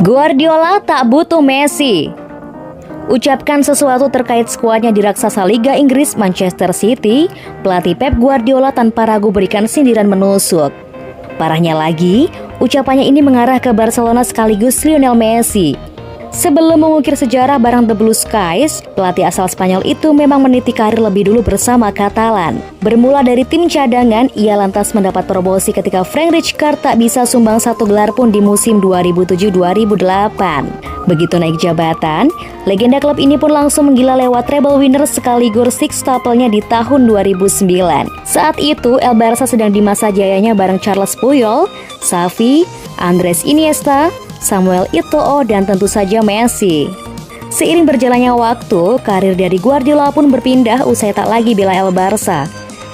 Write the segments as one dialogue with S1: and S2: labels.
S1: Guardiola tak butuh Messi. Ucapkan sesuatu terkait skuadnya di raksasa Liga Inggris Manchester City, pelatih Pep Guardiola tanpa ragu berikan sindiran menusuk. Parahnya lagi, ucapannya ini mengarah ke Barcelona sekaligus Lionel Messi. Sebelum mengukir sejarah bareng The Blue Skies, pelatih asal Spanyol itu memang meniti karir lebih dulu bersama Katalan. Bermula dari tim cadangan, ia lantas mendapat promosi ketika Frank Rijkaard tak bisa sumbang satu gelar pun di musim 2007-2008. Begitu naik jabatan, legenda klub ini pun langsung menggila lewat treble winner sekaligus sixtuple-nya di tahun 2009. Saat itu, El Barça sedang di masa jayanya bareng Charles Puyol, Xavi, Andres Iniesta, Samuel Eto'o, dan tentu saja Messi. Seiring berjalannya waktu, karir dari Guardiola pun berpindah usai tak lagi bela El Barça.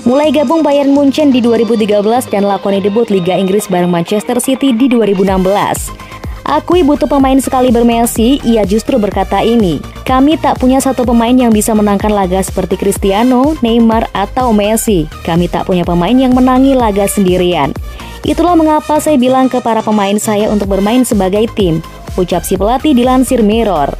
S1: Mulai gabung Bayern Munchen di 2013 dan lakoni debut Liga Inggris bareng Manchester City di 2016. Akui butuh pemain sekaliber Messi, ia justru berkata ini, "Kami tak punya satu pemain yang bisa menangkan laga seperti Cristiano, Neymar, atau Messi. Kami tak punya pemain yang menangi laga sendirian. Itulah mengapa saya bilang ke para pemain saya untuk bermain sebagai tim," ucap si pelatih dilansir Mirror.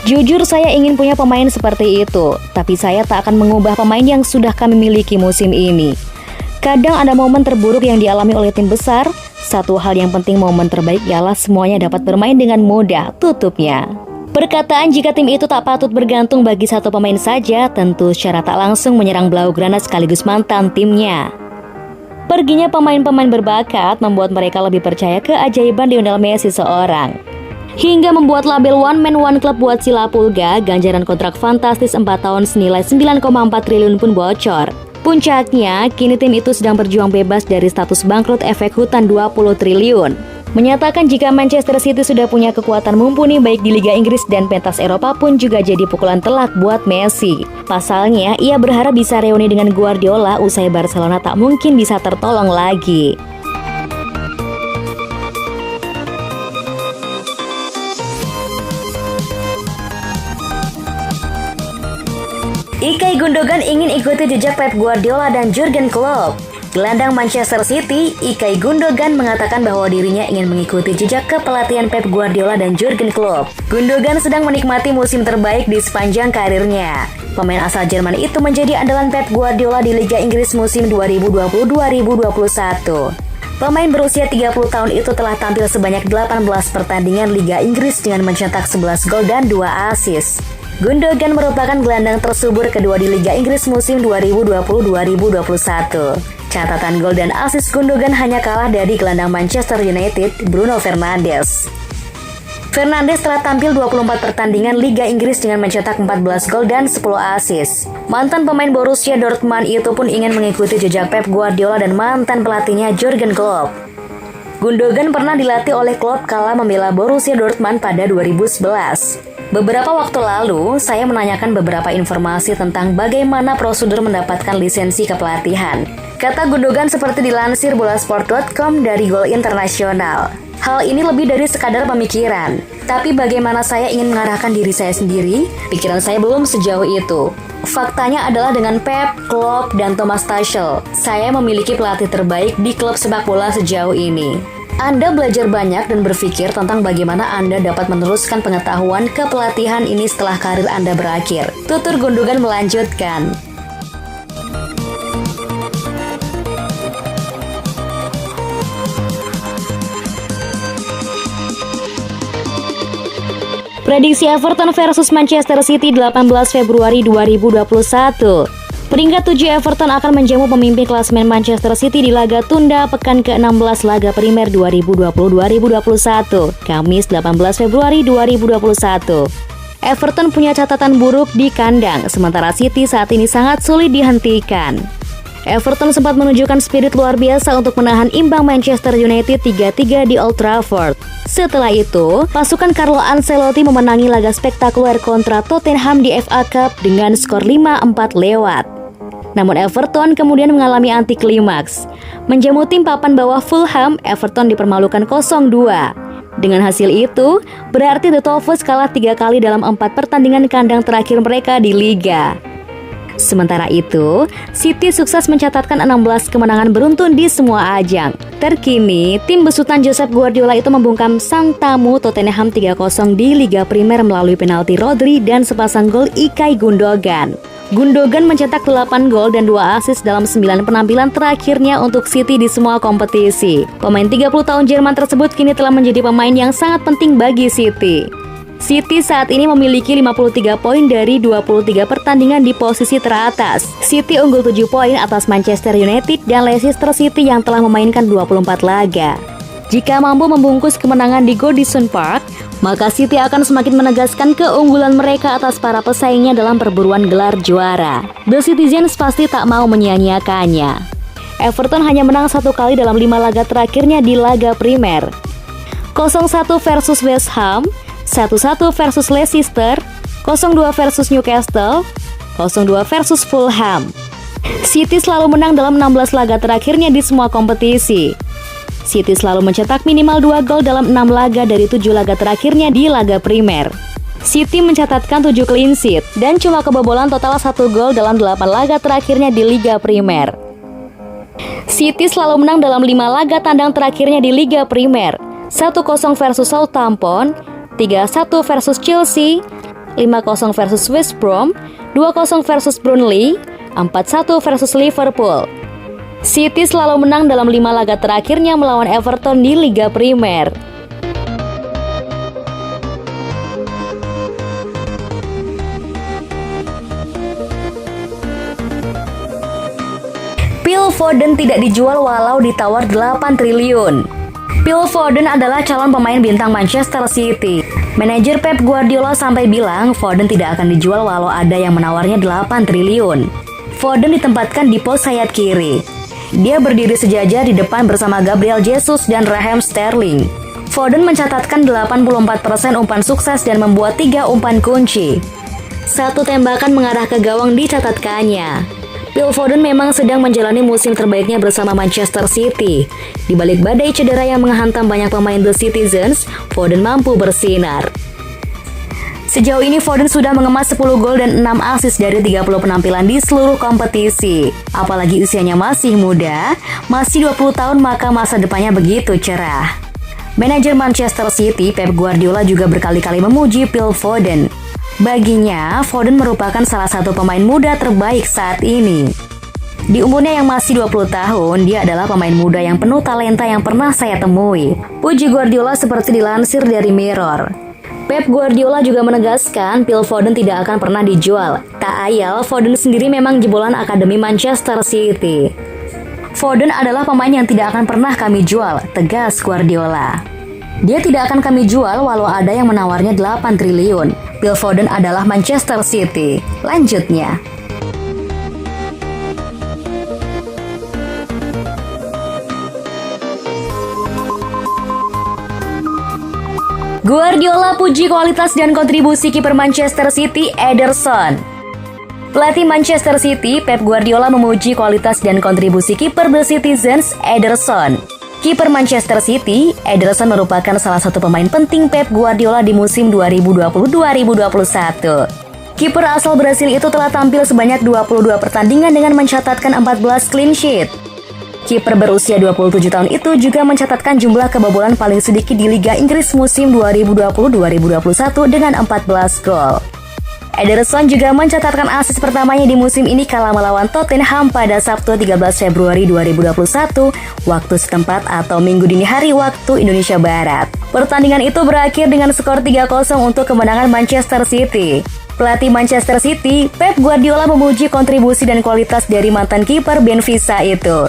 S1: "Jujur saya ingin punya pemain seperti itu, tapi saya tak akan mengubah pemain yang sudah kami miliki musim ini. Kadang ada momen terburuk yang dialami oleh tim besar. Satu hal yang penting, momen terbaik ialah semuanya dapat bermain dengan mudah," tutupnya. Perkataan jika tim itu tak patut bergantung bagi satu pemain saja tentu secara tak langsung menyerang Blaugrana sekaligus mantan timnya. Perginya pemain-pemain berbakat membuat mereka lebih percaya keajaiban Lionel Messi seorang. Hingga membuat label One Man One Club buat si Lapulga, ganjaran kontrak fantastis 4 tahun senilai 9,4 triliun pun bocor. Puncaknya, kini tim itu sedang berjuang bebas dari status bangkrut efek hutang 20 triliun. Menyatakan jika Manchester City sudah punya kekuatan mumpuni baik di Liga Inggris dan pentas Eropa pun juga jadi pukulan telak buat Messi. Pasalnya, ia berharap bisa reuni dengan Guardiola usai Barcelona tak mungkin bisa tertolong lagi. Ilkay Gundogan ingin ikuti jejak Pep Guardiola dan Jurgen Klopp. Gelandang Manchester City, Ilkay Gundogan mengatakan bahwa dirinya ingin mengikuti jejak kepelatihan Pep Guardiola dan Jurgen Klopp. Gundogan sedang menikmati musim terbaik di sepanjang karirnya. Pemain asal Jerman itu menjadi andalan Pep Guardiola di Liga Inggris musim 2020-2021. Pemain berusia 30 tahun itu telah tampil sebanyak 18 pertandingan Liga Inggris dengan mencetak 11 gol dan 2 assist. Gundogan merupakan gelandang tersubur kedua di Liga Inggris musim 2020-2021. Catatan gol dan assist Gundogan hanya kalah dari gelandang Manchester United, Bruno Fernandes. Fernandes telah tampil 24 pertandingan Liga Inggris dengan mencetak 14 gol dan 10 assist. Mantan pemain Borussia Dortmund itu pun ingin mengikuti jejak Pep Guardiola dan mantan pelatihnya Jurgen Klopp. Gundogan pernah dilatih oleh Klopp kala membela Borussia Dortmund pada 2011. Beberapa waktu lalu, saya menanyakan beberapa informasi tentang bagaimana prosedur mendapatkan lisensi kepelatihan. Kata Gundogan seperti dilansir bolasport.com dari Gol Internasional. "Hal ini lebih dari sekadar pemikiran. Tapi bagaimana saya ingin mengarahkan diri saya sendiri, pikiran saya belum sejauh itu. Faktanya adalah dengan Pep, Klopp, dan Thomas Tuchel, saya memiliki pelatih terbaik di klub sepak bola sejauh ini. Anda belajar banyak dan berpikir tentang bagaimana Anda dapat meneruskan pengetahuan kepelatihan ini setelah karir Anda berakhir," tutur Gundogan melanjutkan. Prediksi Everton versus Manchester City 18 Februari 2021. Peringkat 7 Everton akan menjamu pemimpin klasemen Manchester City di laga tunda pekan ke-16 laga primer 2020-2021, Kamis 18 Februari 2021. Everton punya catatan buruk di kandang, sementara City saat ini sangat sulit dihentikan. Everton sempat menunjukkan spirit luar biasa untuk menahan imbang Manchester United 3-3 di Old Trafford. Setelah itu, pasukan Carlo Ancelotti memenangi laga spektakuler kontra Tottenham di FA Cup dengan skor 5-4 lewat. Namun Everton kemudian mengalami anti klimaks. Menjamu tim papan bawah Fulham, Everton dipermalukan 0-2. Dengan hasil itu, berarti The Toffees kalah 3 kali dalam 4 pertandingan kandang terakhir mereka di Liga. Sementara itu, City sukses mencatatkan 16 kemenangan beruntun di semua ajang. Terkini, tim besutan Josep Guardiola itu membungkam sang tamu Tottenham 3-0 di Liga Primer melalui penalti Rodri dan sepasang gol Ilkay Gundogan. Gundogan mencetak 8 gol dan 2 assist dalam 9 penampilan terakhirnya untuk City di semua kompetisi. Pemain 30 tahun Jerman tersebut kini telah menjadi pemain yang sangat penting bagi City. City saat ini memiliki 53 poin dari 23 pertandingan di posisi teratas. City unggul 7 poin atas Manchester United dan Leicester City yang telah memainkan 24 laga. Jika mampu membungkus kemenangan di Goodison Park, maka City akan semakin menegaskan keunggulan mereka atas para pesaingnya dalam perburuan gelar juara. The Citizens pasti tak mau menyia-nyiakannya. Everton hanya menang 1 kali dalam 5 laga terakhirnya di laga Primer. 0-1 versus West Ham, 1-1 versus Leicester, 0-2 versus Newcastle, 0-2 versus Fulham. City selalu menang dalam 16 laga terakhirnya di semua kompetisi. City selalu mencetak minimal 2 gol dalam 6 laga dari 7 laga terakhirnya di laga Primer. City mencatatkan 7 clean sheet dan cuma kebobolan total 1 gol dalam 8 laga terakhirnya di Liga Primer. City selalu menang dalam 5 laga tandang terakhirnya di Liga Primer. 1-0 versus Southampton, 3-1 versus Chelsea, 5-0 versus West Brom, 2-0 versus Burnley, 4-1 versus Liverpool. City selalu menang dalam 5 laga terakhirnya melawan Everton di Liga Primer. Phil Foden tidak dijual walau ditawar 8 triliun. Phil Foden adalah calon pemain bintang Manchester City. Manajer Pep Guardiola sampai bilang Foden tidak akan dijual walau ada yang menawarnya 8 triliun. Foden ditempatkan di pos sayap kiri. Dia berdiri sejajar di depan bersama Gabriel Jesus dan Raheem Sterling. Foden mencatatkan 84% umpan sukses dan membuat 3 umpan kunci. 1 tembakan mengarah ke gawang dicatatkannya. Phil Foden memang sedang menjalani musim terbaiknya bersama Manchester City. Di balik badai cedera yang menghantam banyak pemain The Citizens, Foden mampu bersinar. Sejauh ini Foden sudah mengemas 10 gol dan 6 assist dari 30 penampilan di seluruh kompetisi. Apalagi usianya masih muda, masih 20 tahun, maka masa depannya begitu cerah. Manajer Manchester City, Pep Guardiola juga berkali-kali memuji Phil Foden. Baginya, Foden merupakan salah satu pemain muda terbaik saat ini. Di umurnya yang masih 20 tahun, dia adalah pemain muda yang penuh talenta yang pernah saya temui. Puji Guardiola seperti dilansir dari Mirror. Pep Guardiola juga menegaskan Phil Foden tidak akan pernah dijual. Tak ayal, Foden sendiri memang jebolan akademi Manchester City. Foden adalah pemain yang tidak akan pernah kami jual, tegas Guardiola. Dia tidak akan kami jual walau ada yang menawarnya 8 triliun. Phil Foden adalah Manchester City. Lanjutnya. Guardiola puji kualitas dan kontribusi kiper Manchester City, Ederson. Pelatih Manchester City, Pep Guardiola memuji kualitas dan kontribusi kiper The Citizens, Ederson. Kiper Manchester City, Ederson merupakan salah satu pemain penting Pep Guardiola di musim 2020-2021. Kiper asal Brasil itu telah tampil sebanyak 22 pertandingan dengan mencatatkan 14 clean sheet. Kiper berusia 27 tahun itu juga mencatatkan jumlah kebobolan paling sedikit di Liga Inggris musim 2020-2021 dengan 14 gol. Ederson juga mencatatkan assist pertamanya di musim ini kala melawan Tottenham pada Sabtu 13 Februari 2021 waktu setempat atau Minggu dini hari waktu Indonesia Barat. Pertandingan itu berakhir dengan skor 3-0 untuk kemenangan Manchester City. Pelatih Manchester City, Pep Guardiola memuji kontribusi dan kualitas dari mantan kiper Benfica itu.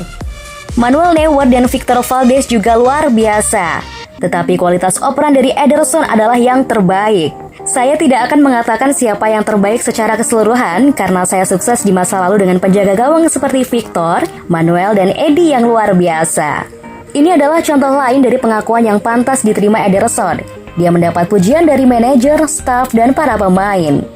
S1: Manuel Neuer dan Victor Valdes juga luar biasa. Tetapi kualitas operan dari Ederson adalah yang terbaik. Saya tidak akan mengatakan siapa yang terbaik secara keseluruhan karena saya sukses di masa lalu dengan penjaga gawang seperti Victor, Manuel, dan Eddie yang luar biasa. Ini adalah contoh lain dari pengakuan yang pantas diterima Ederson. Dia mendapat pujian dari manajer, staf, dan para pemain.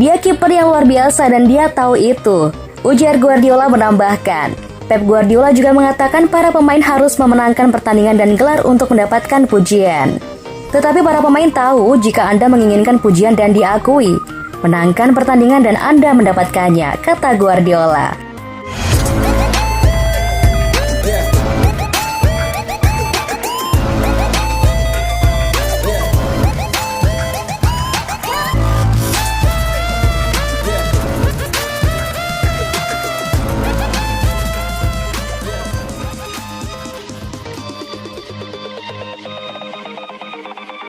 S1: Dia kiper yang luar biasa dan dia tahu itu, ujar Guardiola menambahkan. Pep Guardiola juga mengatakan para pemain harus memenangkan pertandingan dan gelar untuk mendapatkan pujian. Tetapi para pemain tahu jika Anda menginginkan pujian dan diakui, Menangkan pertandingan dan Anda mendapatkannya, kata Guardiola.